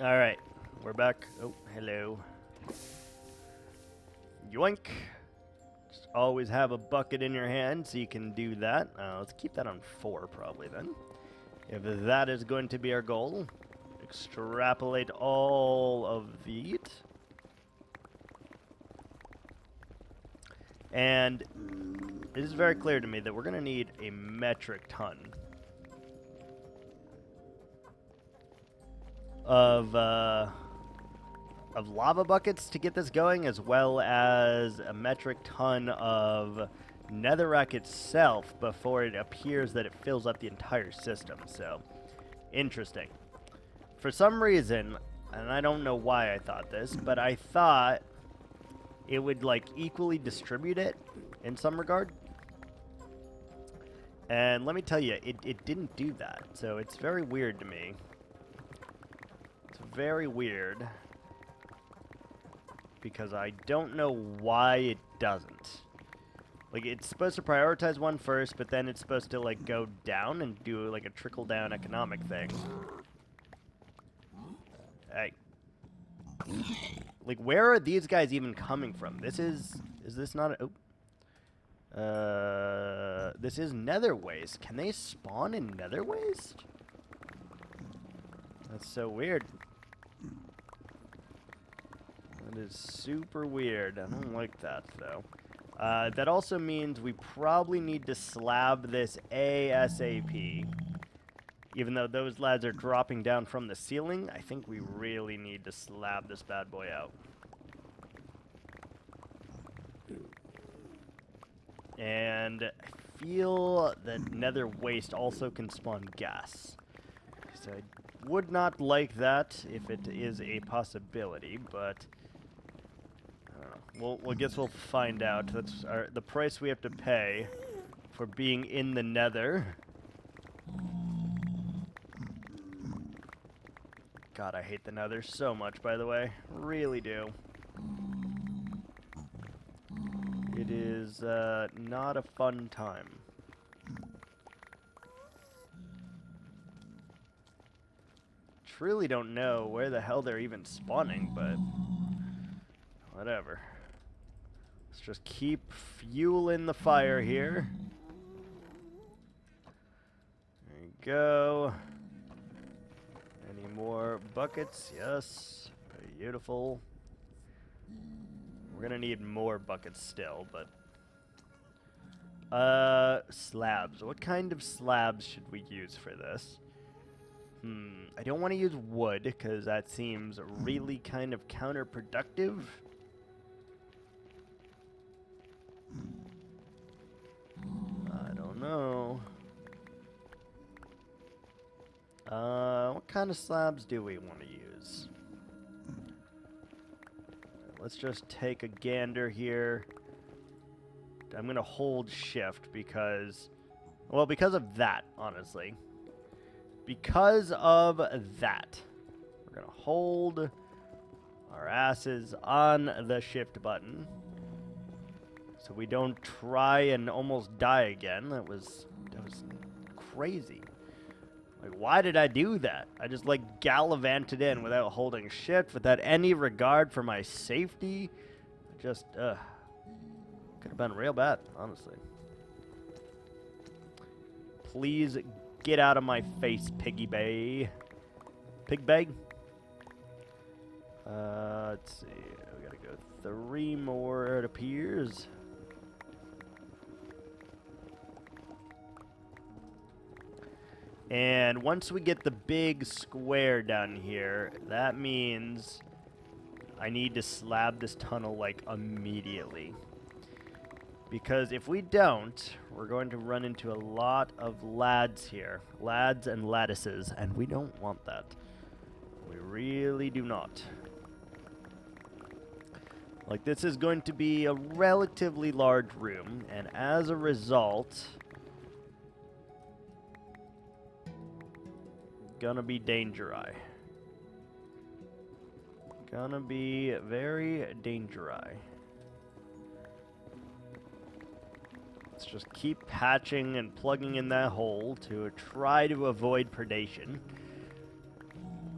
Alright, we're back. Oh, hello. Yoink. Just always have a bucket in your hand so you can do that. Let's keep that on 4 probably then. If that is going to be our goal, extrapolate all of these. And it is very clear to me that we're going to need a metric ton of lava buckets to get this going, as well as a metric ton of netherrack itself before it appears that it fills up the entire system. So, interesting. For some reason, and I don't know why I thought this, but I thought it would like equally distribute it in some regard. And let me tell you, it didn't do that. So it's very weird to me. It's very weird. Because I don't know why it doesn't. Like, it's supposed to prioritize one first, but then it's supposed to, like, go down and do, like, a trickle-down economic thing. Hey. Like, where are these guys even coming from? This is this not a... Oh. This is nether waste. Can they spawn in nether waste? That's so weird. That is super weird. I don't like that, though. That also means we probably need to slab this ASAP. Even though those lads are dropping down from the ceiling, I think we really need to slab this bad boy out. And I feel that nether waste also can spawn gas. So I would not like that if it is a possibility, but... Well, guess we'll find out. That's the price we have to pay for being in the nether. God, I hate the nether so much, by the way. Really do. It is not a fun time. Truly don't know where the hell they're even spawning, but whatever. Let's just keep fueling the fire here. There you go. Any more buckets? Yes. Beautiful. We're gonna need more buckets still, but... slabs. What kind of slabs should we use for this? I don't want to use wood, because that seems really kind of counterproductive. I don't know. What kind of slabs do we want to use? Let's just take a gander here. I'm going to hold shift because... Well, because of that, honestly. Because of that. We're going to hold our asses on the shift button. So we don't try and almost die again. That was crazy. Like, why did I do that? I just, like, gallivanted in without holding shift, without any regard for my safety. Just, could have been real bad, honestly. Please get out of my face, piggy bay. Pig bag? Let's see. We gotta go 3 more, it appears. And once we get the big square down here, that means I need to slab this tunnel, like, immediately. Because if we don't, we're going to run into a lot of lads here. Lads and lattices, and we don't want that. We really do not. Like, this is going to be a relatively large room, and as a result... Gonna be danger-eye. Gonna be very danger-eye. Let's just keep patching and plugging in that hole to try to avoid predation.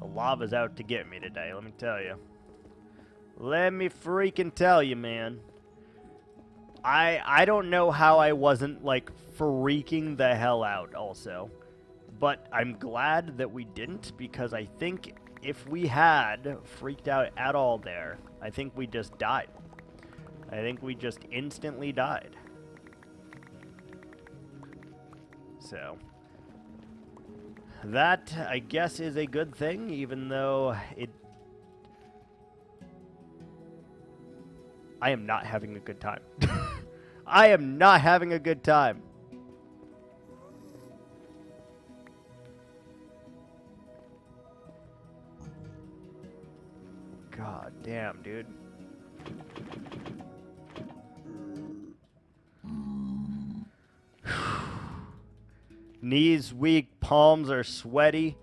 The lava's out to get me today, let me tell you. Let me freaking tell you, man. I don't know how I wasn't, like, freaking the hell out also. But I'm glad that we didn't, because I think if we had freaked out at all there, I think we just died. I think we just instantly died. So, that, I guess, is a good thing, even though it... I am not having a good time. I am not having a good time. God damn, dude. Knees weak, palms are sweaty.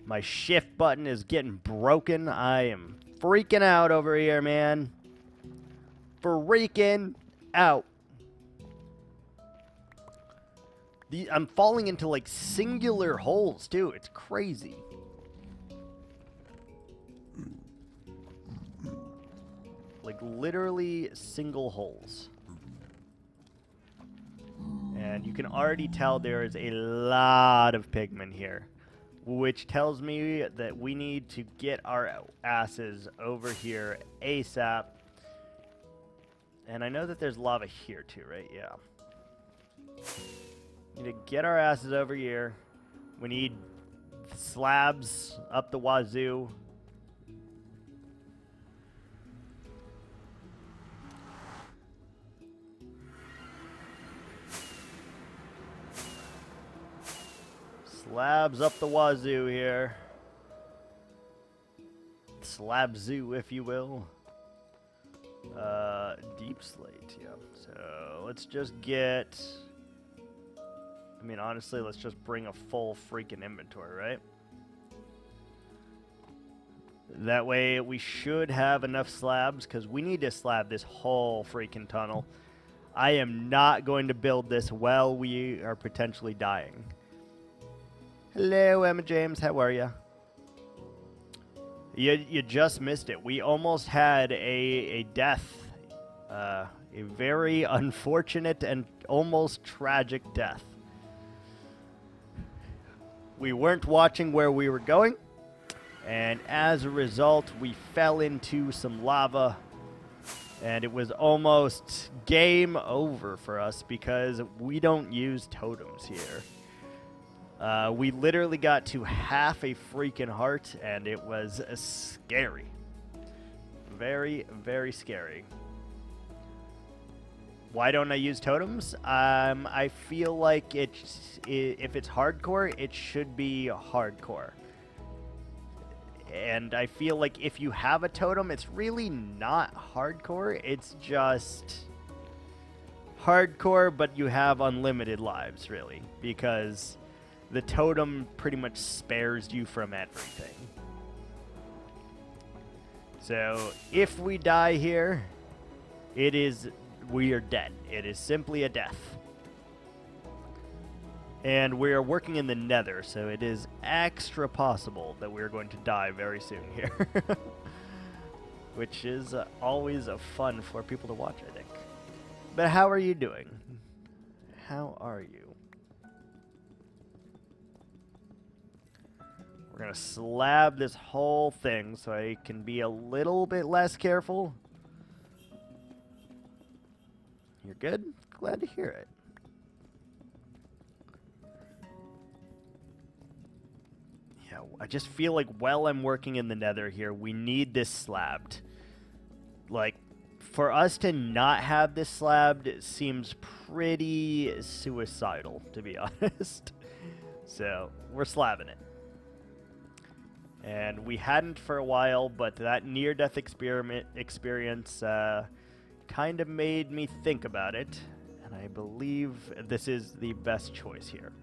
My shift button is getting broken. I am freaking out over here, man. Freaking out. I'm falling into, like, singular holes, too. It's crazy. Like, literally single holes. And you can already tell there is a lot of pigment here, which tells me that we need to get our asses over here ASAP. And I know that there's lava here too, right? Yeah. Need to get our asses over here. We need slabs up the wazoo. Slabs up the wazoo here. Slab zoo, if you will. Deep slate, yeah. So let's just get... I mean, honestly, let's just bring a full freaking inventory, right? That way we should have enough slabs, because we need to slab this whole freaking tunnel. I am not going to build this while we are potentially dying. Hello, Emma James. How are ya? You just missed it. We almost had a death. A very unfortunate and almost tragic death. We weren't watching where we were going, and as a result, we fell into some lava, and it was almost game over for us because we don't use totems here. We literally got to half a freaking heart, and it was scary. Very, very scary. Why don't I use totems? I feel like if it's hardcore, it should be hardcore. And I feel like if you have a totem, it's really not hardcore. It's just hardcore, but you have unlimited lives, really, because the totem pretty much spares you from everything. So if we die here, we are dead. It is simply a death. And we are working in the Nether, so it is extra possible that we're going to die very soon here. Which is always fun for people to watch, I think. But how are you doing? How are you? We're going to slab this whole thing so I can be a little bit less careful. You're good? Glad to hear it. Yeah, I just feel like while I'm working in the Nether here, we need this slabbed. Like, for us to not have this slabbed seems pretty suicidal, to be honest. So, we're slabbing it. And we hadn't for a while, but that near-death experience kind of made me think about it, and I believe this is the best choice here.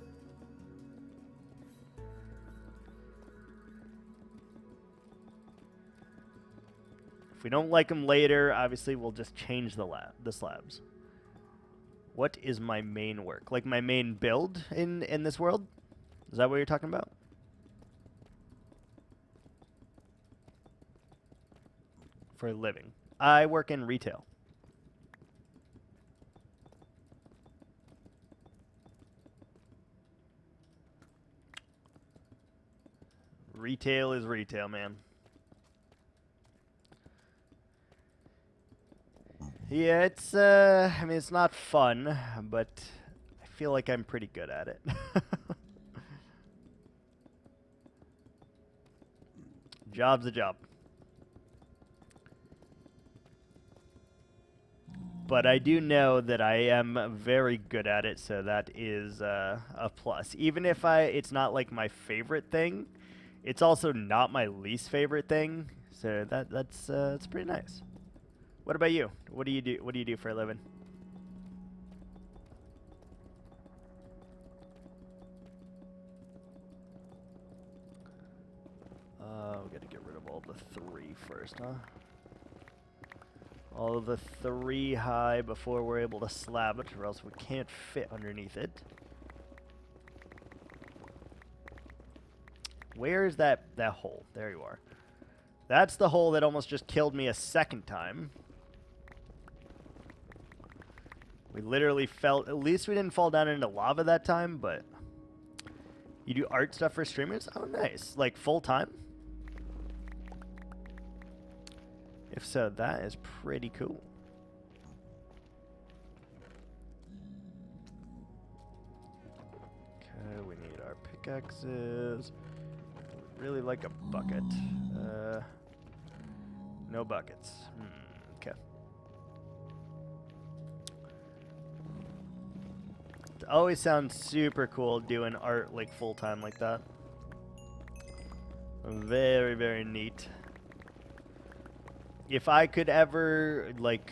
If we don't like them later, obviously we'll just change the slabs. What is my main work? Like my main build in this world? Is that what you're talking about? for a living? I work in retail. Retail is retail, man. Yeah, it's I mean, it's not fun, but I feel like I'm pretty good at it. Job's a job. But I do know that I am very good at it, so that is a plus. Even if it's not like my favorite thing, it's also not my least favorite thing. So that's pretty nice. What about you? What do you do? What do you do for a living? We gotta get rid of all the 3 first, huh? All of the 3 high before we're able to slab it, or else we can't fit underneath it. Where is that hole? There you are. That's the hole that almost just killed me a second time. We literally fell. At least we didn't fall down into lava that time, but you do art stuff for streamers? Oh, nice. Like full time? If so, that is pretty cool. Okay, we need our pickaxes. We'd really like a bucket. No buckets. Okay. It always sounds super cool doing art like full time like that. Very, very neat. If I could ever like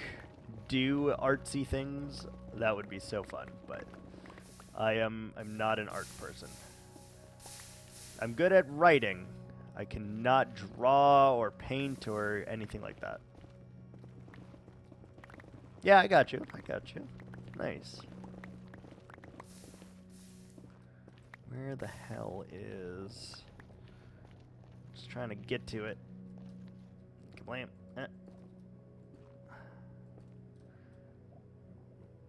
do artsy things, that would be so fun, but I'm not an art person. I'm good at writing. I cannot draw or paint or anything like that. Yeah, I got you. I got you. Nice. Where the hell is... Just trying to get to it. Kablam.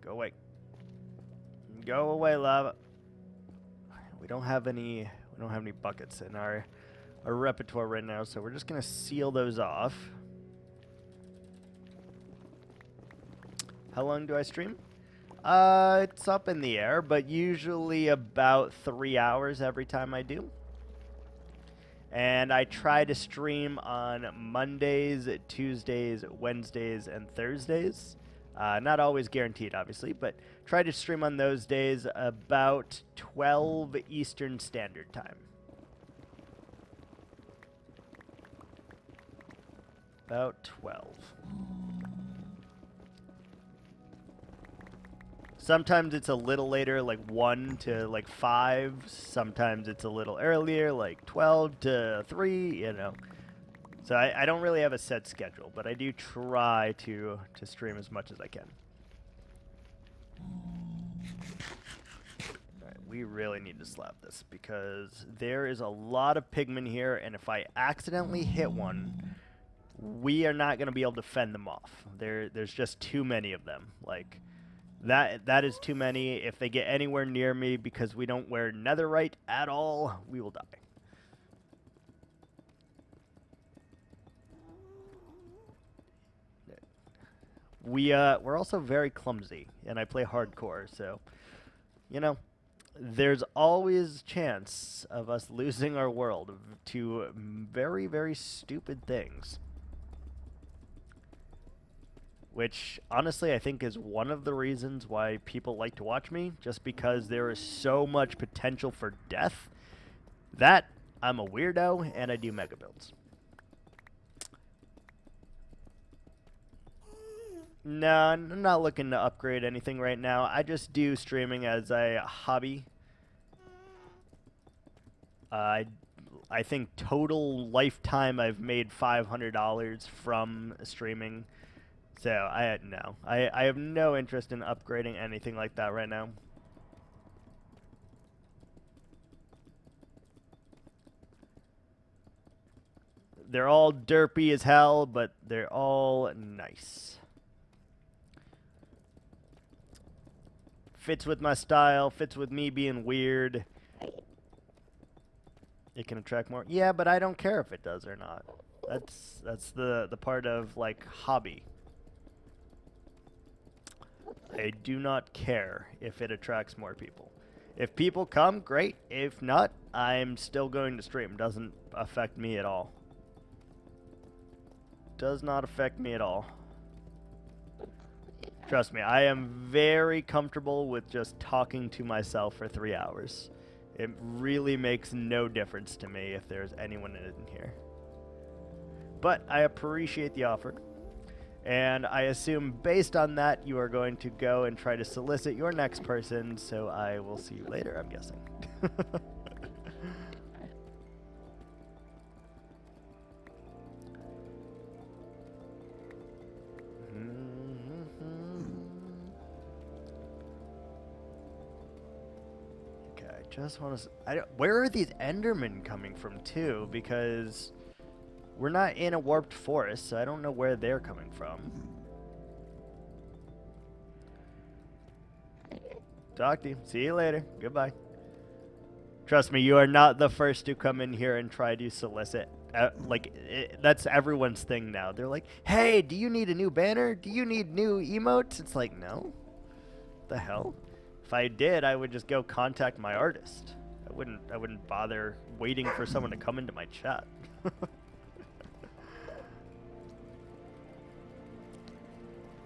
Go away. Go away, lava. We don't have any buckets in our repertoire right now, so we're just gonna seal those off. How long do I stream? It's up in the air, but usually about 3 hours every time I do. And I try to stream on Mondays, Tuesdays, Wednesdays, and Thursdays. Not always guaranteed, obviously, but try to stream on those days about 12 Eastern Standard Time. About 12. Sometimes it's a little later, like 1 to like 5. Sometimes it's a little earlier, like 12 to 3, you know. So I don't really have a set schedule, but I do try to stream as much as I can. All right, we really need to slap this because there is a lot of pigmen here, and if I accidentally hit one, we are not going to be able to fend them off. There's just too many of them. Like, that is too many. If they get anywhere near me because we don't wear netherite at all, we will die. We're also very clumsy, and I play hardcore, so, you know, there's always chance of us losing our world to very, very stupid things. Which, honestly, I think is one of the reasons why people like to watch me, just because there is so much potential for death that I'm a weirdo and I do mega builds. No, I'm not looking to upgrade anything right now. I just do streaming as a hobby. I think total lifetime I've made $500 from streaming. So I have no interest in upgrading anything like that right now. They're all derpy as hell, but they're all nice. Fits with my style, fits with me being weird. It can attract more. Yeah, but I don't care if it does or not. That's the part of, like, hobby. I do not care if it attracts more people. If people come, great. If not, I'm still going to stream. Doesn't affect me at all. Does not affect me at all. Trust me, I am very comfortable with just talking to myself for 3 hours. It really makes no difference to me if there's anyone in here. But I appreciate the offer. And I assume based on that, you are going to go and try to solicit your next person, so I will see you later, I'm guessing. Okay, I just want to... where are these Endermen coming from, too? Because... we're not in a warped forest, so I don't know where they're coming from. Talk to you. See you later. Goodbye. Trust me, you are not the first to come in here and try to solicit. That's everyone's thing now. They're like, hey, do you need a new banner? Do you need new emotes? It's like, no. What the hell? If I did, I would just go contact my artist. I wouldn't bother waiting for someone to come into my chat.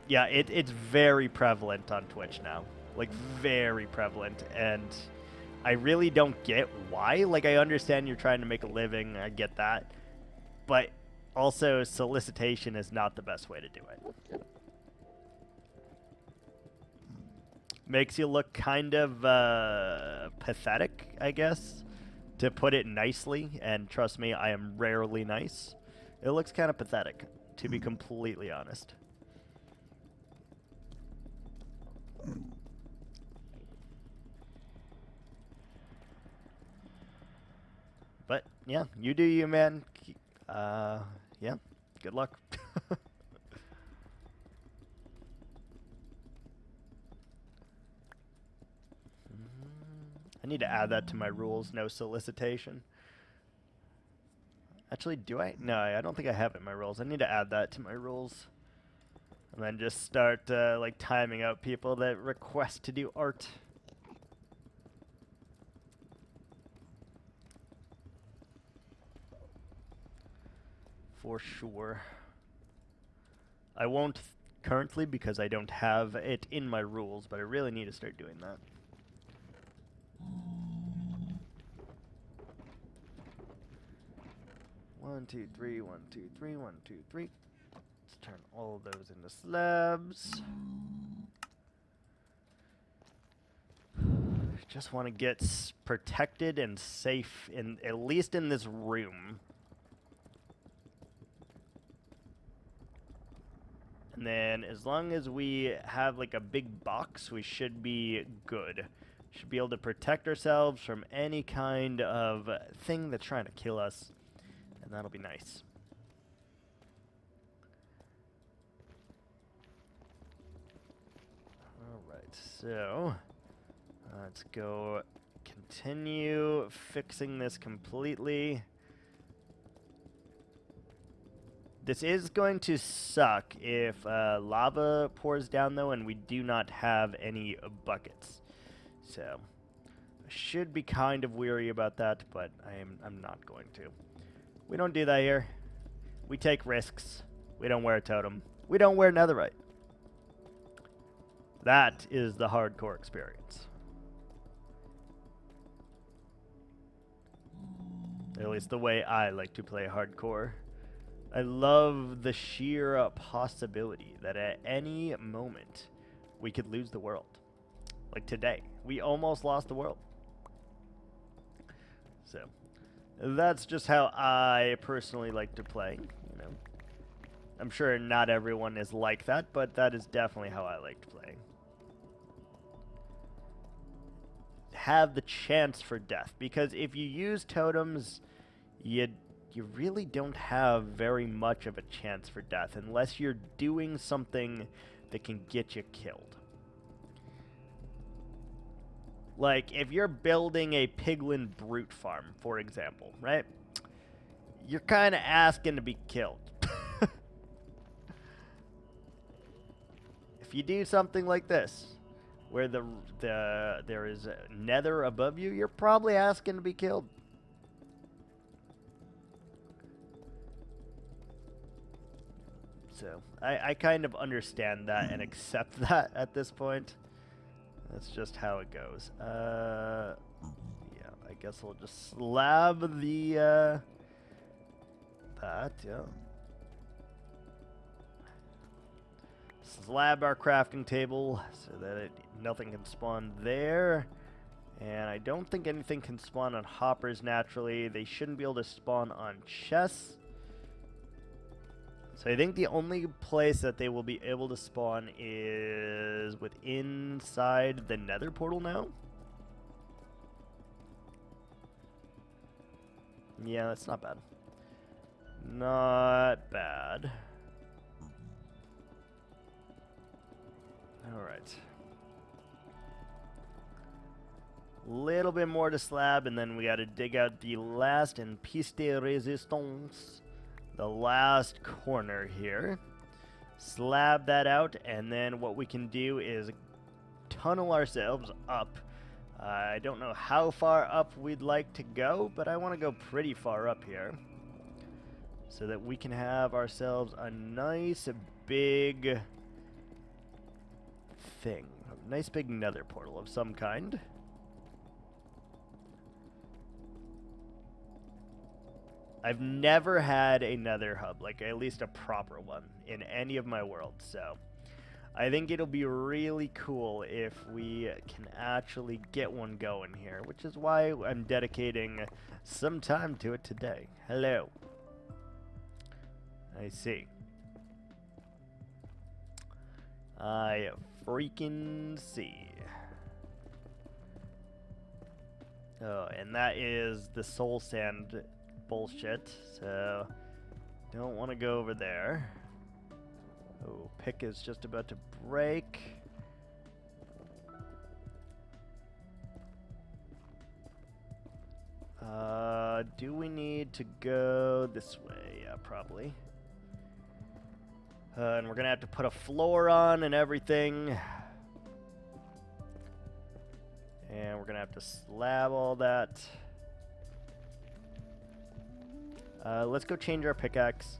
Yeah, it's very prevalent on Twitch now. Like, very prevalent. And I really don't get why. Like, I understand you're trying to make a living. I get that. But also, solicitation is not the best way to do it. Makes you look kind of pathetic, I guess, to put it nicely. And trust me, I am rarely nice. It looks kind of pathetic, to be completely honest. But, yeah, you do you, man. Yeah, good luck. I need to add that to my rules, no solicitation. Actually, do I? No, I don't think I have it in my rules. I need to add that to my rules. And then just start, like, timing out people that request to do art. For sure. I won't currently because I don't have it in my rules, but I really need to start doing that. One, two, three, 1, 2, 3, 1, 2, 3. Let's turn all of those into slabs. Just want to get protected and safe, at least in this room. And then as long as we have like a big box, we should be good. Should be able to protect ourselves from any kind of thing that's trying to kill us. And that'll be nice. Alright, so let's go continue fixing this completely. This is going to suck if lava pours down, though, and we do not have any buckets. So I should be kind of weary about that, but I'm not going to. We don't do that here. We take risks. We don't wear a totem. We don't wear netherite. That is the hardcore experience. At least the way I like to play hardcore. I love the sheer possibility that at any moment we could lose the world. Like today, we almost lost the world. So that's just how I personally like to play, you know. I'm sure not everyone is like that, but that is definitely how I like to play. Have the chance for death, because if you use totems, you you really don't have very much of a chance for death unless you're doing something that can get you killed. Like, if you're building a piglin brute farm, for example, right? You're kind of asking to be killed. If you do something like this, where there is nether above you, you're probably asking to be killed. So, I kind of understand that and accept that at this point. That's just how it goes. Yeah, I guess we'll just slab the, that, yeah. Slab our crafting table so that nothing can spawn there. And I don't think anything can spawn on hoppers naturally. They shouldn't be able to spawn on chests. So I think the only place that they will be able to spawn is inside the nether portal now. Yeah, that's not bad. Not bad. Alright. Little bit more to slab, and then we gotta dig out the last and piece de resistance. The last corner here. Slab that out, and then what we can do is tunnel ourselves up. I don't know how far up we'd like to go, but I want to go pretty far up here. So that we can have ourselves a nice big thing. A nice big nether portal of some kind. I've never had a nether hub, like at least a proper one, in any of my worlds, so I think it'll be really cool if we can actually get one going here, which is why I'm dedicating some time to it today. Hello. I see. I freaking see. Oh, and that is the soul sand bullshit, so don't want to go over there. Oh, pick is just about to break. Do we need to go this way? Yeah, probably. And we're gonna have to put a floor on and everything. And we're gonna have to slab all that. Let's go change our pickaxe.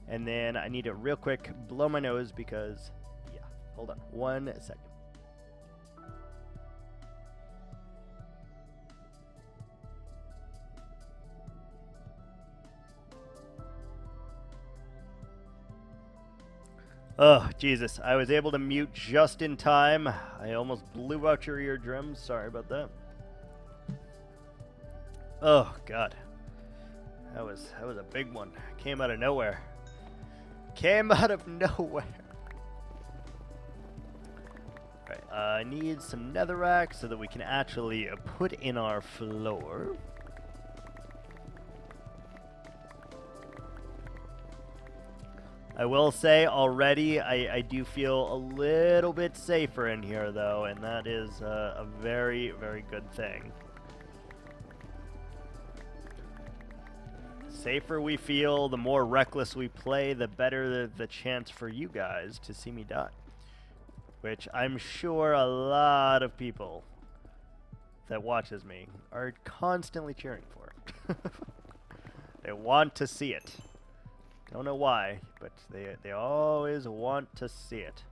And then I need to real quick blow my nose because, yeah, hold on 1 second. Oh, Jesus. I was able to mute just in time. I almost blew out your eardrums. Sorry about that. Oh, God. That was a big one. Came out of nowhere. Came out of nowhere. Alright, I need some netherrack so that we can actually put in our floor. I will say already I do feel a little bit safer in here though, and that is a very, very good thing. Safer we feel, the more reckless we play, the better the chance for you guys to see me die. Which I'm sure a lot of people that watches me are constantly cheering for. They want to see it. Don't know why, but they always want to see it.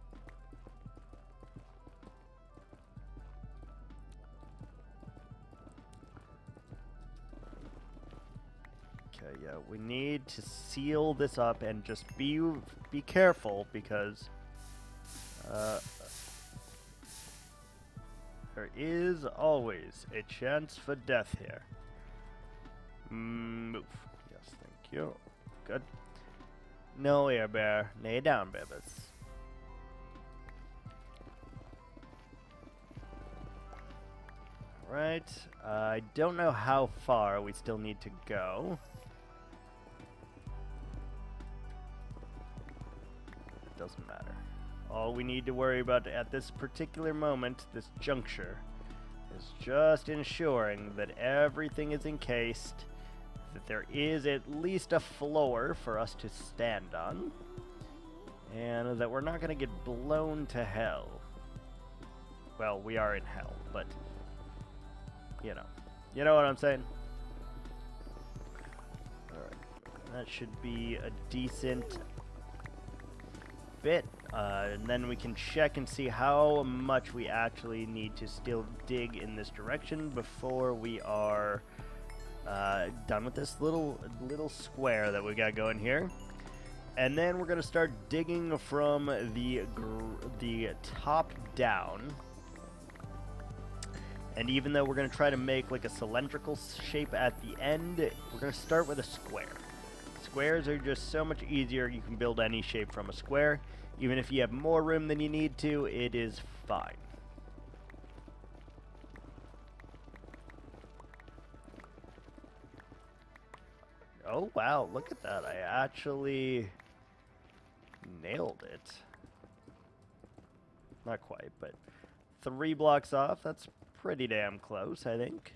Okay, yeah, we need to seal this up and just be careful because there is always a chance for death here. Move. Yes, thank you. Good. No, air bear. Lay down, babies. Alright. I don't know how far we still need to go. Doesn't matter. All we need to worry about at this particular moment, this juncture, is just ensuring that everything is encased, that there is at least a floor for us to stand on, and that we're not going to get blown to hell. Well, we are in hell, but, you know what I'm saying? Alright, that should be a decent bit, and then we can check and see how much we actually need to still dig in this direction before we are done with this little square that we got going here. And then we're gonna start digging from the top down. And even though we're gonna try to make like a cylindrical shape at the end, we're gonna start with a square. Squares are just so much easier. You can build any shape from a square. Even if you have more room than you need to, it is fine. Oh wow, look at that. I actually nailed it. Not quite, but 3 blocks off. That's pretty damn close, I think.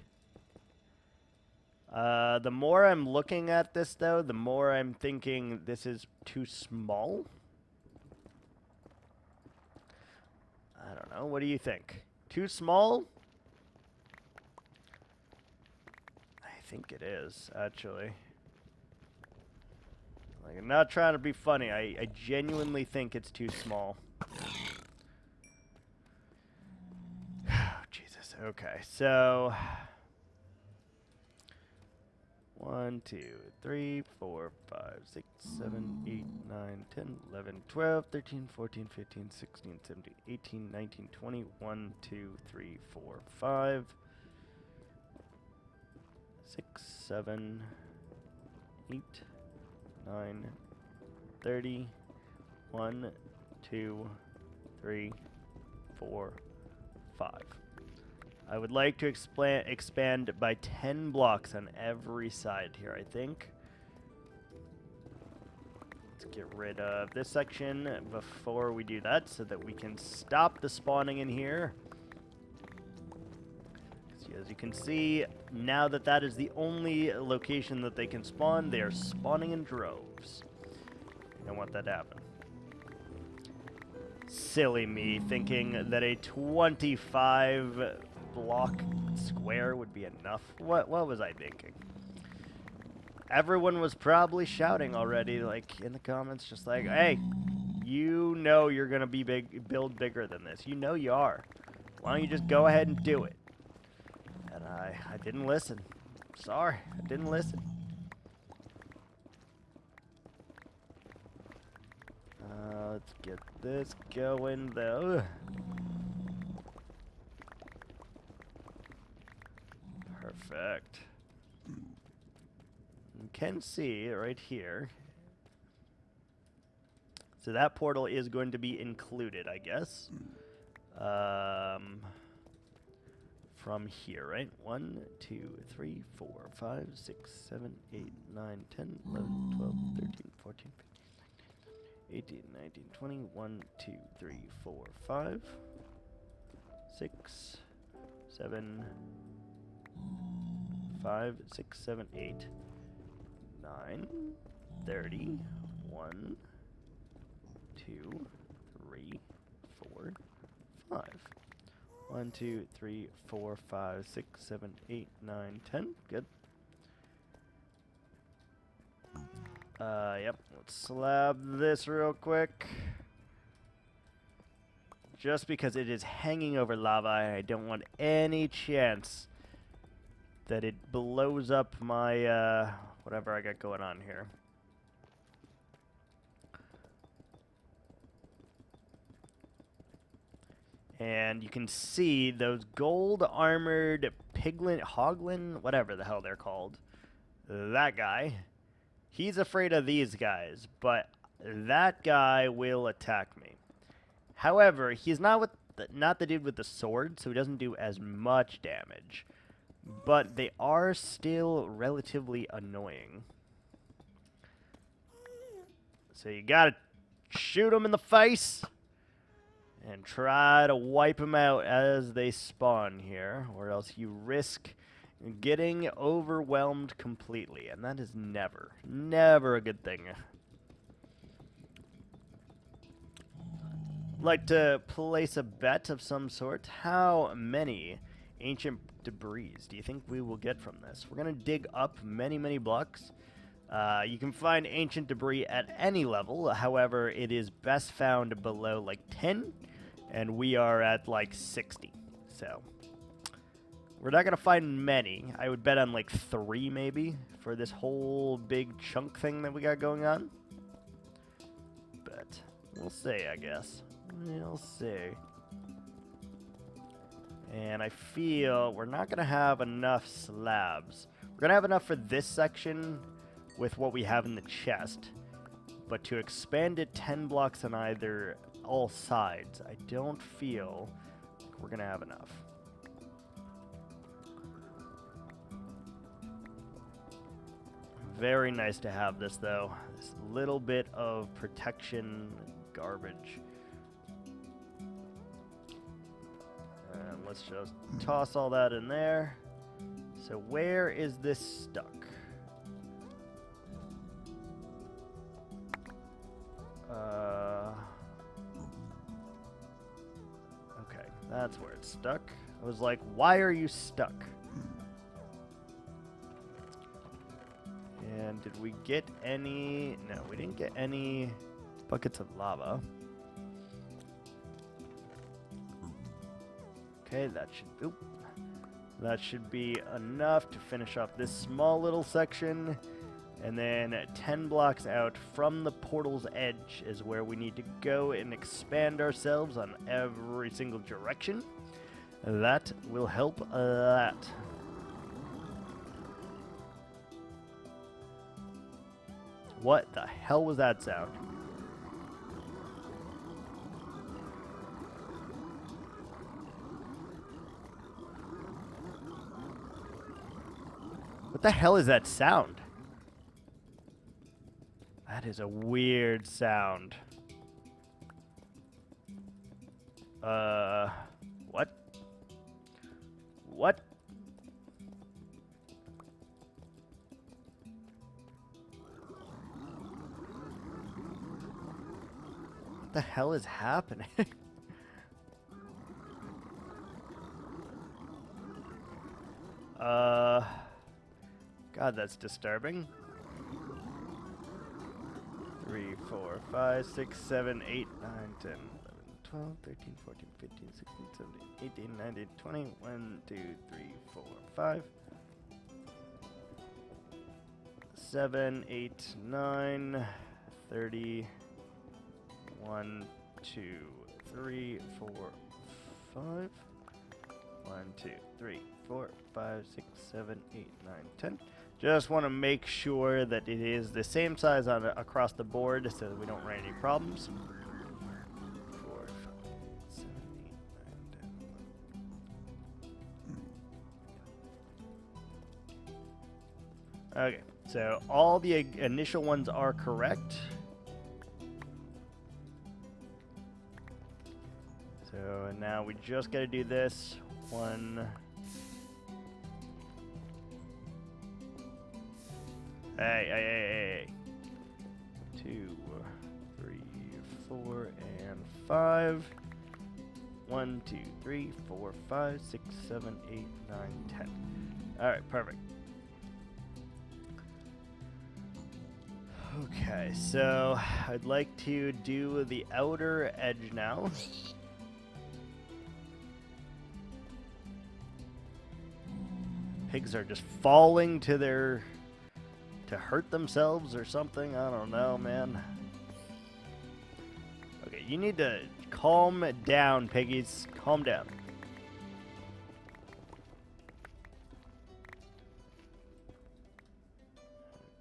The more I'm looking at this, though, the more I'm thinking this is too small. I don't know. What do you think? Too small? I think it is, actually. Like, I'm not trying to be funny. I genuinely think it's too small. Jesus. Okay, so 1, 2, 3, 4, 5, 6, 7, 8, 9, 10, 11, 12, 13, 14, 15, 16, 17, 18, 19, 20, 1, 2, 3, 4, 5, 6, 7, 8, 9, 30, 1, 2, 3, 4, 5. I would like to expand by 10 blocks on every side here, I think. Let's get rid of this section before we do that so that we can stop the spawning in here. As you can see, now that that is the only location that they can spawn, they are spawning in droves. I don't want that to happen. Silly me thinking that a 25 block square would be enough. What was I thinking? Everyone was probably shouting already, like in the comments, just like, "Hey, you know you're gonna be build bigger than this. You know you are. Why don't you just go ahead and do it?" And I didn't listen. Sorry, I didn't listen. Let's get this going though. Perfect. You can see right here. So that portal is going to be included, I guess. From here, right? 1, 2, 3, 4, 5, 6, 7, 8, 9, 10, 11, 12, 13, 14, 15, 18, 19, 20, 1, 2, 3, 4, 5, 6, 7, 5, 6, 7, 8, 9, 30, 1, 2, 3, 4, 5. 1, 2, 3, 4, 5, 6, 7, 8, 9, 10. Good. Yep. Let's slab this real quick. Just because it is hanging over lava, I don't want any chance that it blows up my, whatever I got going on here. And you can see those gold armored hoglin, whatever the hell they're called. That guy. He's afraid of these guys, but that guy will attack me. However, he's not the dude with the sword, so he doesn't do as much damage. But they are still relatively annoying. So you gotta shoot them in the face and try to wipe them out as they spawn here, or else you risk getting overwhelmed completely, and that is never, never a good thing. Like to place a bet of some sort. How many ancient debris do you think we will get from this? We're going to dig up many, many blocks. You can find ancient debris at any level. However, it is best found below like 10, and we are at like 60. So we're not going to find many. I would bet on like 3 maybe for this whole big chunk thing that we got going on. But we'll see, I guess. We'll see. And I feel we're not going to have enough slabs. We're going to have enough for this section with what we have in the chest. But to expand it 10 blocks on all sides, I don't feel like we're going to have enough. Very nice to have this, though. This little bit of protection garbage. And let's just toss all that in there. So where is this stuck? Okay, that's where it's stuck. I was like, why are you stuck? And did we get any? No, we didn't get any buckets of lava. Okay, that should be enough to finish off this small little section. And then 10 blocks out from the portal's edge is where we need to go and expand ourselves on every single direction. That will help a lot. What the hell was that sound? What the hell is that sound? That is a weird sound. What? What? What the hell is happening? God, that's disturbing. 3, 4, 5, 6, 7, 8, 9, 10, 11, 12, 13, 14, 15, 16, 17, 18, 19, 20, 1, 2, 3, 4, 5, 7, 8, 9, 30, 1, 2, 3, 4, 5, 1, 2, 3, 4, 5, 6, 7, 8, 9, 10. Just want to make sure that it is the same size across the board so that we don't run any problems. 4, 5, 7, 8, 9, 10, 11. Okay, so all the initial ones are correct. So now we just got to do this one. Hey. 2, 3, 4, and 5. 1, 2, 3, 4, 5, 6, 7, 8, 9, 10. Alright, perfect. Okay, so I'd like to do the outer edge now. Pigs are just falling to hurt themselves or something. I don't know, man. Okay, you need to calm down, piggies. Calm down.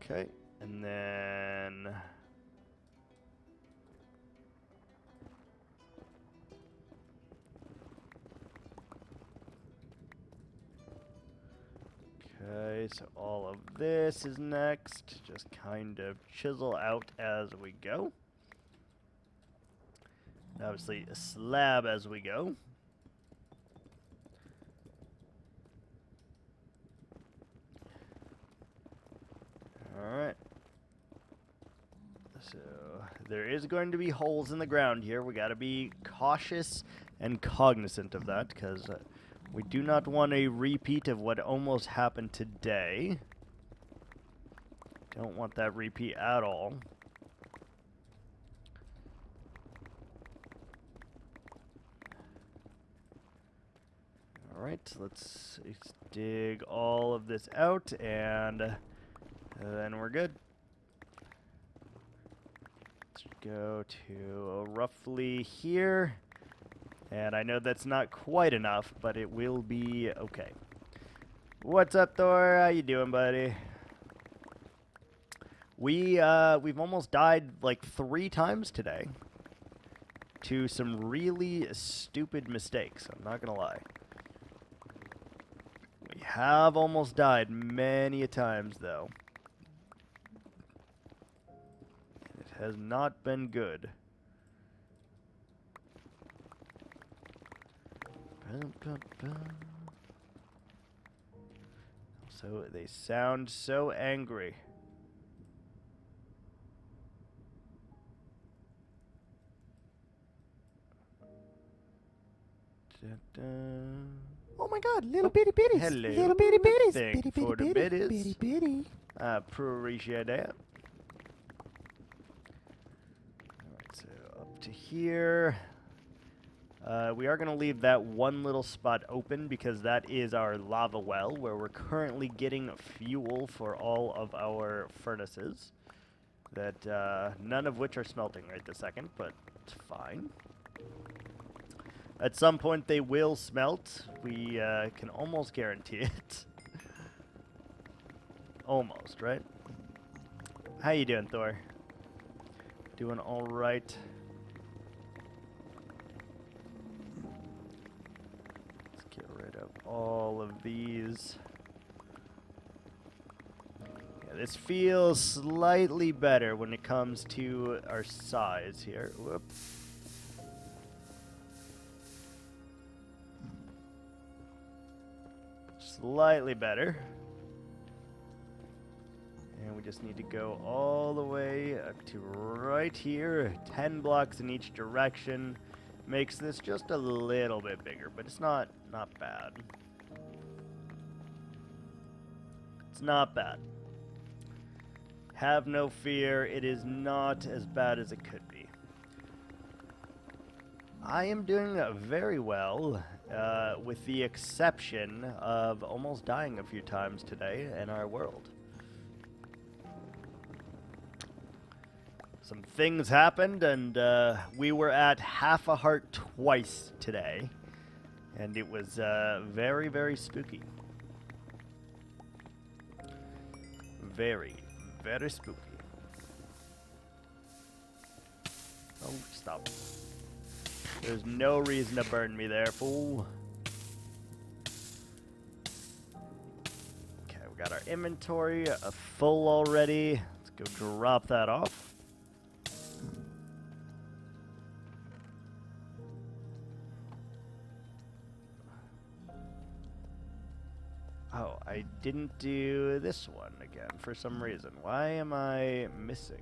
Okay, and then... Okay, so all of this is next. Just kind of chisel out as we go. obviously a slab as we go. Alright. So there is going to be holes in the ground here. We got to be cautious and cognizant of that, because we do not want a repeat of what almost happened today. Don't want that repeat at all. Alright, let's dig all of this out, and then we're good. Let's go to roughly here. And I know that's not quite enough, but it will be okay. What's up, Thor? How you doing, buddy? We've almost died like 3 times today to some really stupid mistakes. I'm not gonna lie. We have almost died many a times, though. It has not been good. So they sound so angry. Oh my god, little bitty bitties. Hello. Little bitty bitties. Thank Bitty for bitty the bitty. bitties. Bitty bitty. I appreciate that. Alright, so up to here. We are going to leave that one little spot open because that is our lava well where we're currently getting fuel for all of our furnaces. That none of which are smelting right this second, but it's fine. At some point they will smelt. We can almost guarantee it. Almost, right? How you doing, Thor? Doing all right. Let's get rid of all of these. Yeah, this feels slightly better when it comes to our size here. Whoop. Slightly better. And we just need to go all the way up to right here. 10 blocks in each direction. Makes this just a little bit bigger, but it's not bad. It's not bad. Have no fear, it is not as bad as it could be. I am doing very well, with the exception of almost dying a few times today in our world. Some things happened, and we were at half a heart twice today, and it was very, very spooky. Very, very spooky. Oh, stop. There's no reason to burn me there, fool. Okay, we got our inventory full already. Let's go drop that off. Oh, I didn't do this one again for some reason. Why am I missing?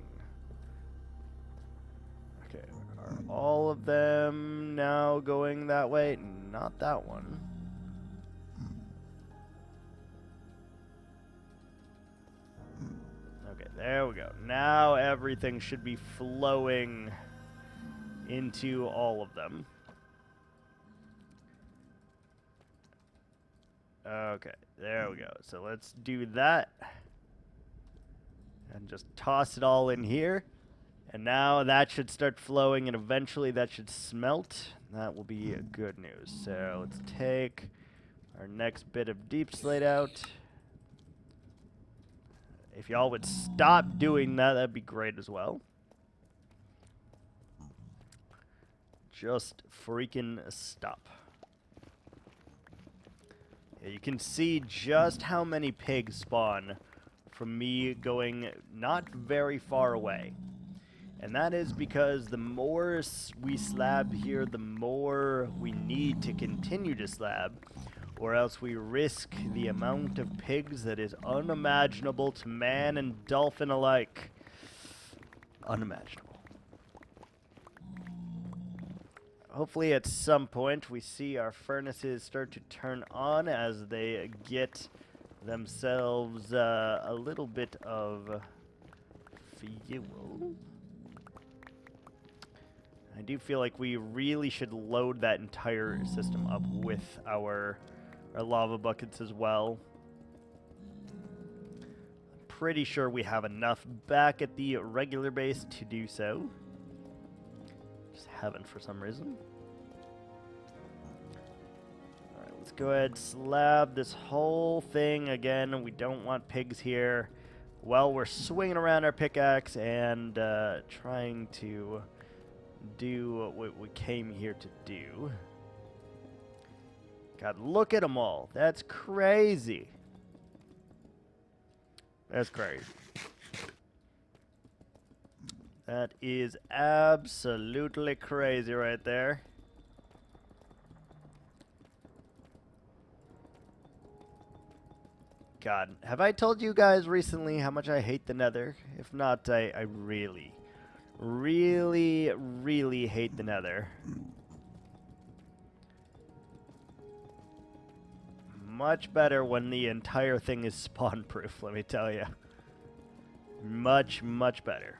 Okay, are all of them now going that way? Not that one. Okay, there we go. Now everything should be flowing into all of them. Okay, there we go. So let's do that. And just toss it all in here. And now that should start flowing, and eventually that should smelt. That will be good news. So let's take our next bit of deep slate out. If y'all would stop doing that, that'd be great as well. Just freaking stop. Yeah, you can see just how many pigs spawn from me going not very far away. And that is because the more we slab here, the more we need to continue to slab, or else we risk the amount of pigs that is unimaginable to man and dolphin alike. Unimaginable. Hopefully at some point we see our furnaces start to turn on as they get themselves a little bit of fuel. I do feel like we really should load that entire system up with our lava buckets as well. Pretty sure we have enough back at the regular base to do so. Just haven't for some reason. Alright, let's go ahead, slab this whole thing again. We don't want pigs here. Well, we're swinging around our pickaxe and trying to do what we came here to do. God, look at them all. That's crazy. That's crazy. That is absolutely crazy right there. God, have I told you guys recently how much I hate the Nether? If not, I really, really, really hate the Nether. Much better when the entire thing is spawn-proof, let me tell you. Much, much better.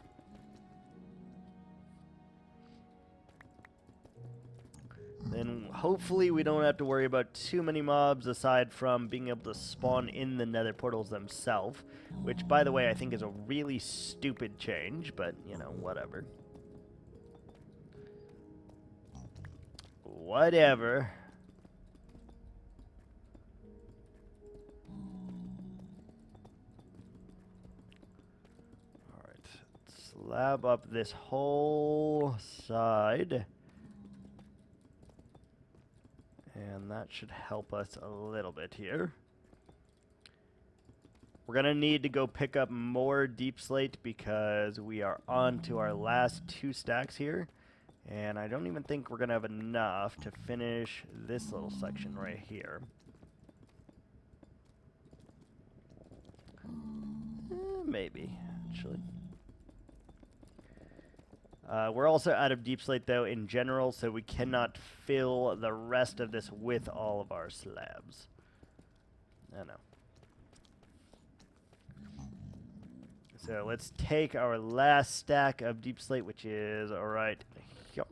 Then hopefully we don't have to worry about too many mobs aside from being able to spawn in the Nether portals themselves, which, by the way, I think is a really stupid change, but, you know, whatever. Whatever. Alright, slab up this whole side. And that should help us a little bit here. We're going to need to go pick up more deep slate because we are on to our last 2 stacks here. And I don't even think we're going to have enough to finish this little section right here. Maybe, actually. We're also out of deep slate, though, in general, so we cannot fill the rest of this with all of our slabs. I know. So let's take our last stack of deep slate, which is right here.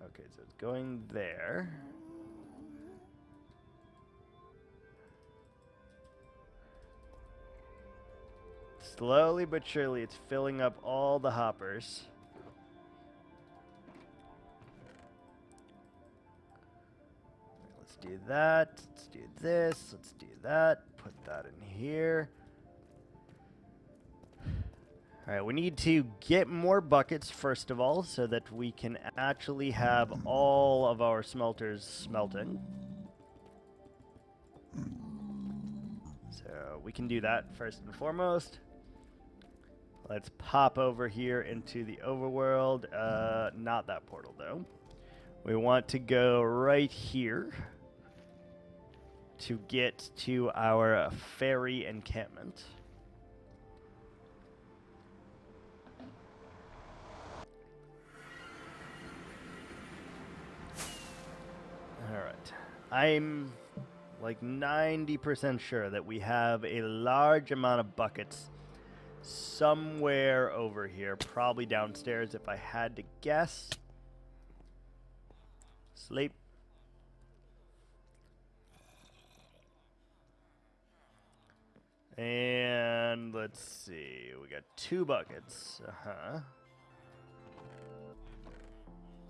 Okay, so it's going there. Slowly but surely, it's filling up all the hoppers. Let's do that. Let's do this. Let's do that. Put that in here. Alright, we need to get more buckets, first of all, so that we can actually have all of our smelters smelting. So we can do that first and foremost. Let's pop over here into the overworld. Not that portal, though. We want to go right here to get to our fairy encampment. Alright. I'm like 90% sure that we have a large amount of buckets somewhere over here, probably downstairs if I had to guess. Sleep. And let's see, we got 2 buckets.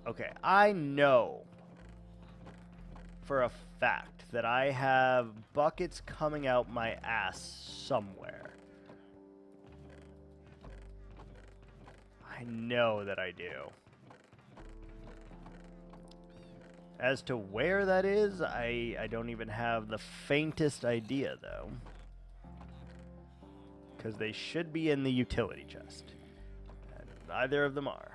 Okay, I know for a fact that I have buckets coming out my ass somewhere. I know that I do. As to where that is, I don't even have the faintest idea, though. Because they should be in the utility chest. And neither of them are.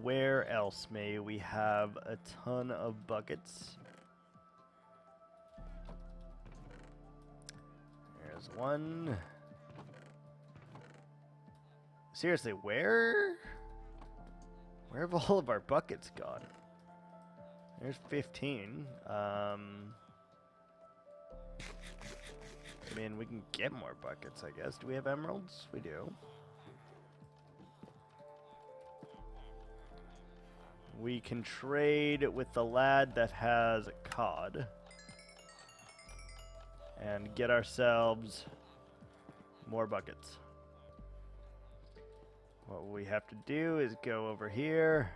Where else may we have a ton of buckets? There's one. Seriously, where have all of our buckets gone? There's 15. I mean, we can get more buckets, I guess. Do we have emeralds? We do. We can trade with the lad that has a cod and get ourselves more buckets. What we have to do is go over here.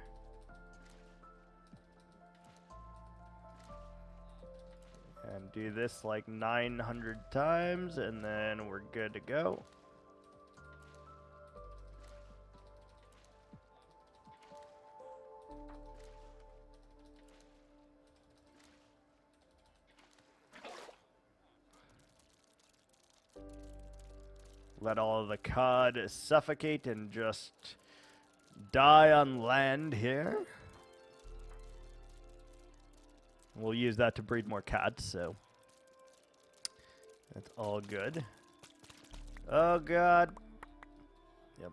And do this like 900 times, and then we're good to go. Let all of the cod suffocate and just die on land here. We'll use that to breed more cats, so that's all good. Oh, God. Yep.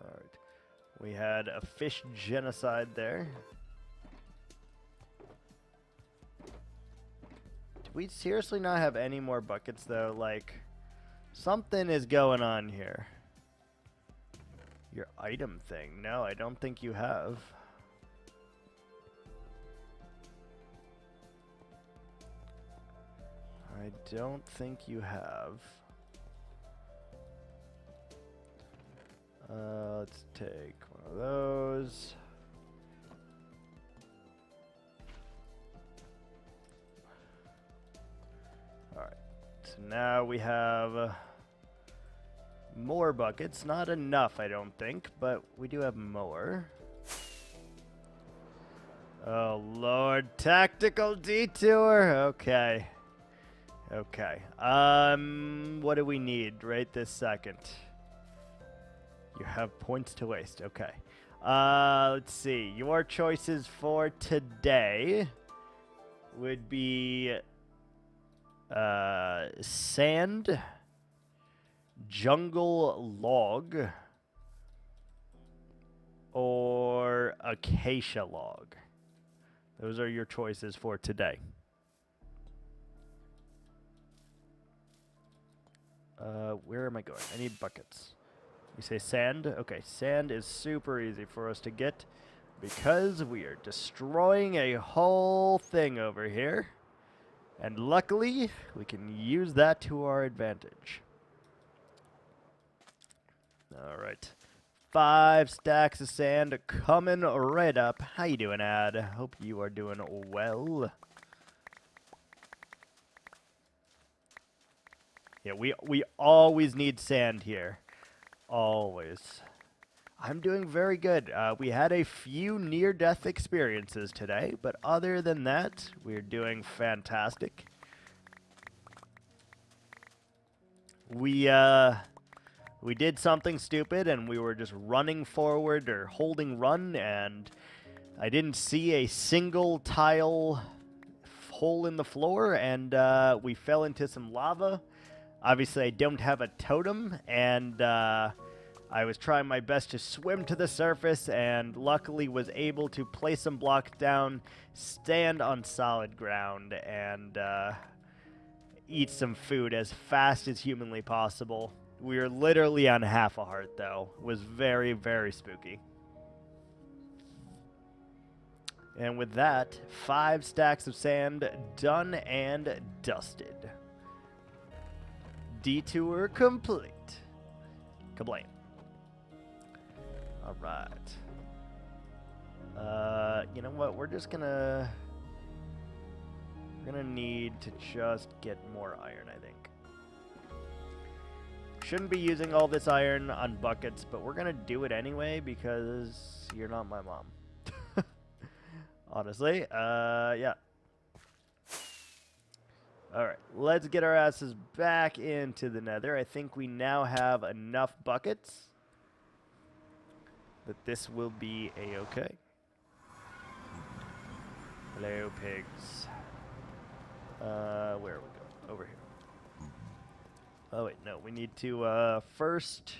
All right. We had a fish genocide there. Do we seriously not have any more buckets, though? Like, something is going on here. Your item thing. No, I don't think you have. I don't think you have. Let's take one of those. Alright, so now we have more buckets. Not enough, I don't think, but we do have more. Oh, Lord. Tactical detour. Okay. Okay. What do we need right this second? You have points to waste. Okay. Let's see. Your choices for today would be sand, jungle log, or acacia log. Those are your choices for today. Where am I going? I need buckets. You say sand? Okay, sand is super easy for us to get because we are destroying a whole thing over here. And luckily, we can use that to our advantage. All right. 5 stacks of sand coming right up. How you doing, Ad? Hope you are doing well. Yeah, we always need sand here. Always. I'm doing very good. We had a few near-death experiences today, but other than that, we're doing fantastic. We did something stupid, and we were just running forward or holding run, and I didn't see a single tile hole in the floor, and we fell into some lava. Obviously, I don't have a totem, and I was trying my best to swim to the surface, and luckily was able to place some blocks down, stand on solid ground, and eat some food as fast as humanly possible. We were literally on half a heart, though. It was very, very spooky. And with that, 5 stacks of sand done and dusted. Detour complete. Kablam. All right. You know what? We're gonna need to just get more iron, I think. shouldn't be using all this iron on buckets, but we're gonna do it anyway because you're not my mom. Honestly, yeah. Alright, let's get our asses back into the Nether. I think we now have enough buckets that this will be a-okay. Hello, pigs. Where are we going? Over here. Oh, wait, no. We need to, first...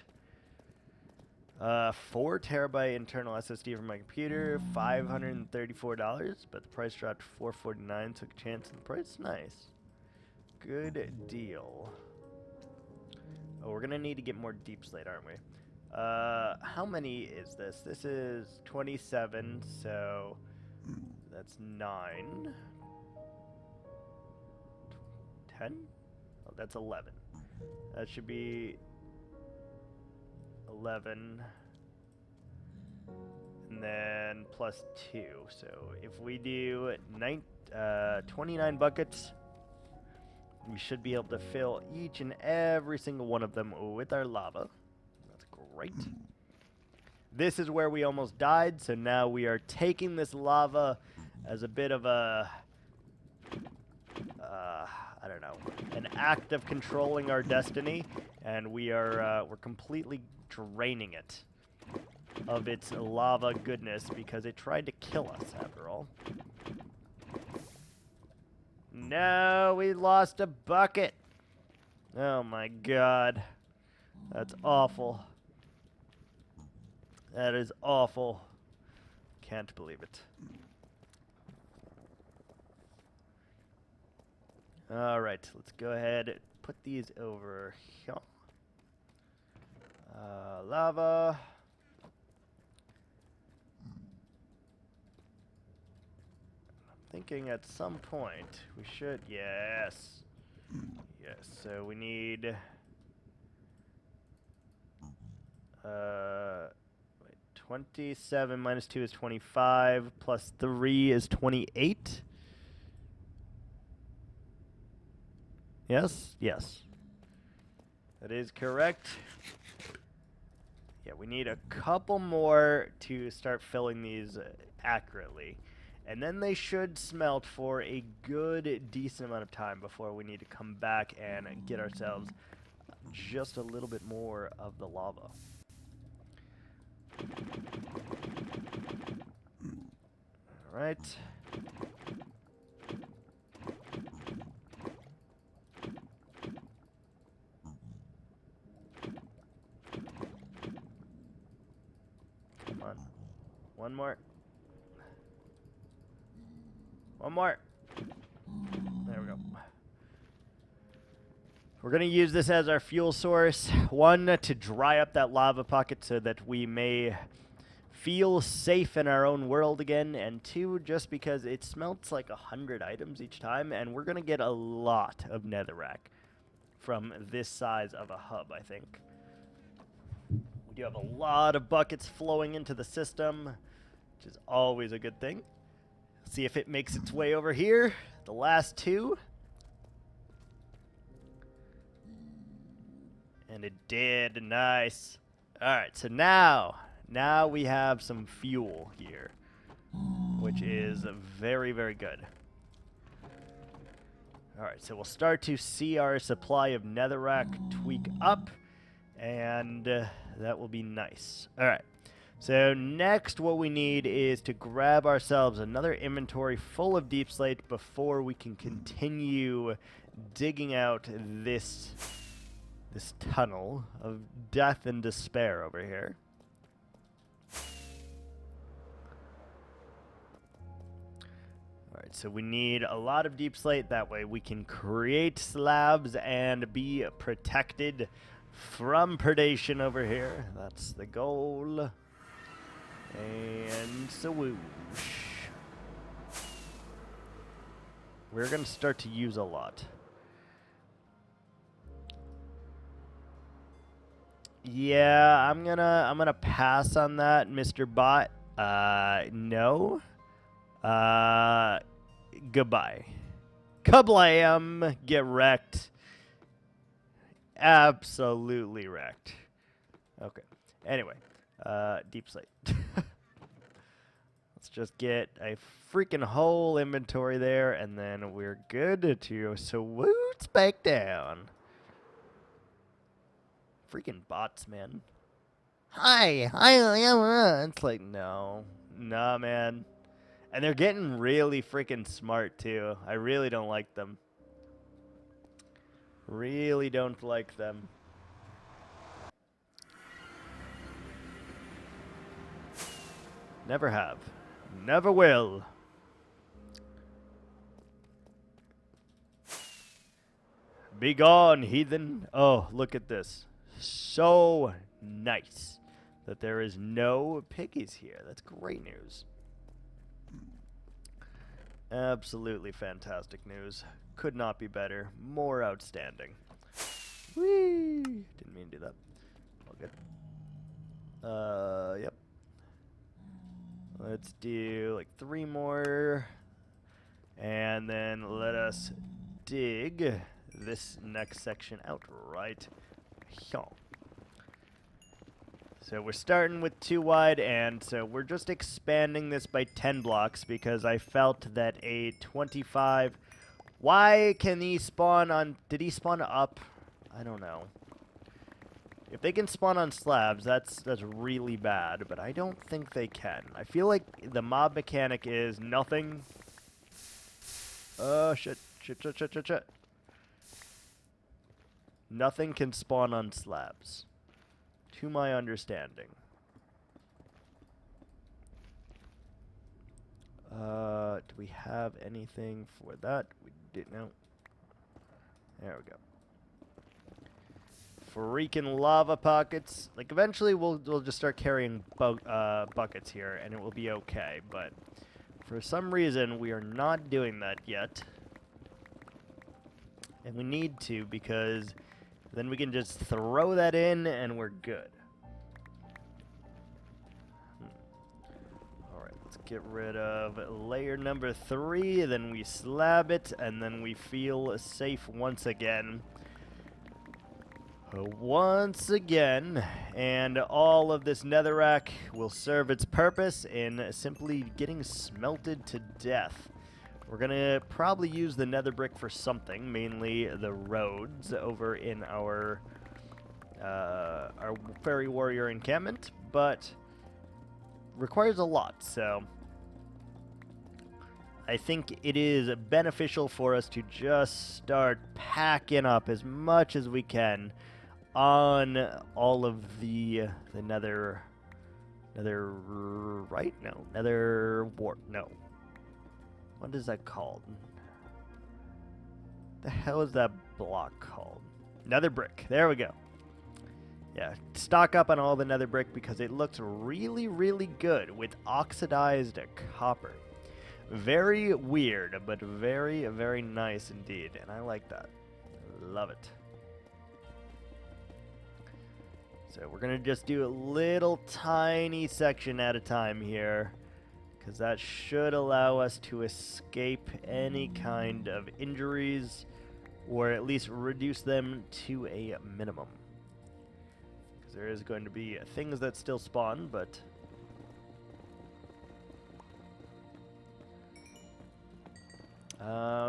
4 terabyte internal SSD from my computer, $534, but the price dropped to $449. Took a chance on the price. Nice. Good deal. Oh, we're gonna need to get more deep slate, aren't we? How many is this? This is 27, so that's 9. 10? Oh, that's 11. That should be 11. And then plus 2. So if we do 29 buckets, we should be able to fill each and every single one of them with our lava. That's great. This is where we almost died, so now we are taking this lava as a bit of a, I don't know, an act of controlling our destiny, and we're completely draining it of its lava goodness because it tried to kill us after all. No, we lost a bucket. Oh my god. That's awful. That is awful. Can't believe it. Alright, let's go ahead and put these over here. Lava. Thinking at some point we should, yes, so we need, wait, 27 minus 2 is 25, plus 3 is 28, yes, that is correct. Yeah, we need a couple more to start filling these accurately. And then they should smelt for a good, decent amount of time before we need to come back and get ourselves just a little bit more of the lava. All right. Come on. One more. One more. There we go. We're going to use this as our fuel source. 1, to dry up that lava pocket so that we may feel safe in our own world again. And 2, just because it smelts like 100 items each time. And we're going to get a lot of netherrack from this size of a hub, I think. We do have a lot of buckets flowing into the system, which is always a good thing. See if it makes its way over here. The last 2. And it did. Nice. Alright, so now we have some fuel here, which is very, very good. Alright, so we'll start to see our supply of netherrack tweak up, and that will be nice. Alright. So next what we need is to grab ourselves another inventory full of deep slate before we can continue digging out this tunnel of death and despair over here. Alright, so we need a lot of deep slate, that way we can create slabs and be protected from predation over here. That's the goal. And swoosh. We're gonna start to use a lot. Yeah, I'm gonna pass on that, Mr. Bot. No. Goodbye. Kablam! Get wrecked. absolutely wrecked. Okay. Anyway, deep slate. Let's just get a freaking whole inventory there, and then we're good to swoots back down. Freaking bots, man. Hi, it's like, no. Nah, man. And they're getting really freaking smart, too. I really don't like them. Really don't like them. Never have. Never will. Be gone, heathen. Oh, look at this. So nice that there is no piggies here. That's great news. Absolutely fantastic news. Could not be better. More outstanding. Whee! Didn't mean to do that. All good. Yep. Let's do like 3 more. And then let us dig this next section out right here. So we're starting with 2 wide, and so we're just expanding this by 10 blocks because I felt that a 25... Why can he spawn on... Did he spawn up? I don't know. If they can spawn on slabs, that's really bad, but I don't think they can. I feel like the mob mechanic is nothing... Oh, shit. Shit. Nothing can spawn on slabs. To my understanding. Do we have anything for that? We didn't know. There we go. Freaking lava pockets. Like, eventually we'll just start carrying buckets here, and it will be okay. But for some reason, we are not doing that yet. And we need to, because then we can just throw that in, and we're good. Alright, let's get rid of layer number 3, then we slab it, and then we feel safe once again. And all of this netherrack will serve its purpose in simply getting smelted to death. We're gonna probably use the nether brick for something, mainly the roads over in our fairy warrior encampment, but requires a lot, so I think it is beneficial for us to just start packing up as much as we can on all of the nether right? No, nether wart. No. What is that called? The hell is that block called? Nether brick. There we go. Yeah, stock up on all the nether brick because it looks really, really good with oxidized copper. Very weird, but very, very nice indeed, and I like that. Love it. So we're gonna just do a little tiny section at a time here, because that should allow us to escape any kind of injuries, or at least reduce them to a minimum. Because there is going to be things that still spawn, but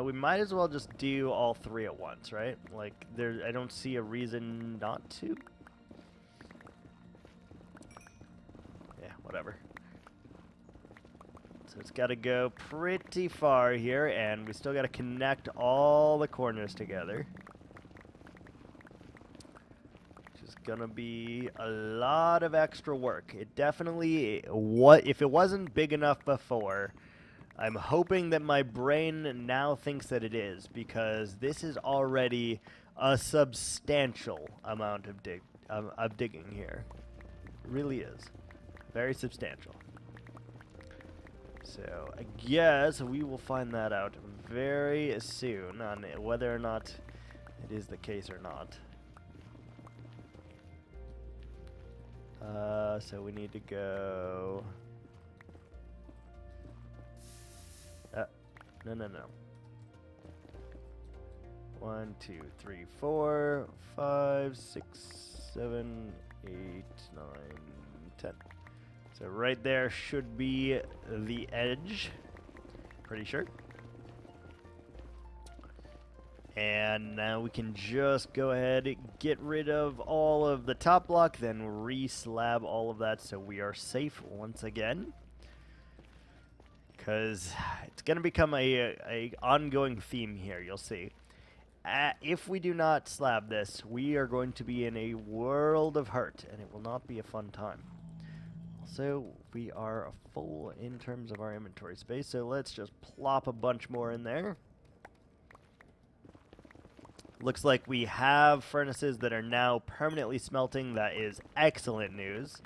we might as well just do all 3 at once, right? Like, I don't see a reason not to. Yeah, whatever. So it's got to go pretty far here, and we still got to connect all the corners together. Which is going to be a lot of extra work. It definitely, if it wasn't big enough before, I'm hoping that my brain now thinks that it is, because this is already a substantial amount of digging here. It really is. Very substantial. So I guess we will find that out very soon on whether or not it is the case or not. So we need to go... No. 1, 2, 3, 4, 5, 6, 7, 8, 9, 10. So right there should be the edge. Pretty sure. And now we can just go ahead and get rid of all of the top block, then re-slab all of that so we are safe once again. Because it's going to become a ongoing theme here, you'll see. If we do not slab this, we are going to be in a world of hurt, and it will not be a fun time. Also, we are full in terms of our inventory space, so let's just plop a bunch more in there. Looks like we have furnaces that are now permanently smelting. That is excellent news.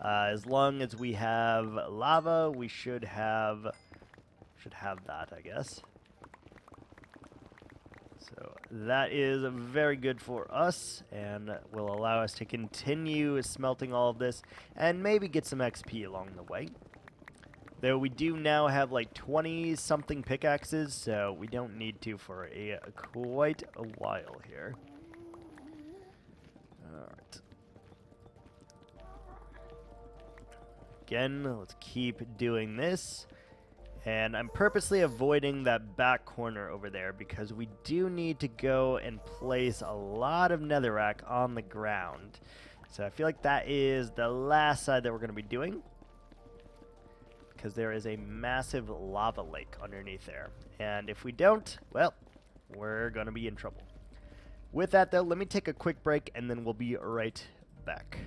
As long as we have lava, we should have that, I guess. So that is very good for us and will allow us to continue smelting all of this and maybe get some XP along the way. Though we do now have like 20-something pickaxes, so we don't need to for quite a while here. Alright. Again, let's keep doing this. And I'm purposely avoiding that back corner over there because we do need to go and place a lot of netherrack on the ground. So I feel like that is the last side that we're going to be doing, because there is a massive lava lake underneath there. And if we don't, well, we're going to be in trouble. With that, though, let me take a quick break, and then we'll be right back.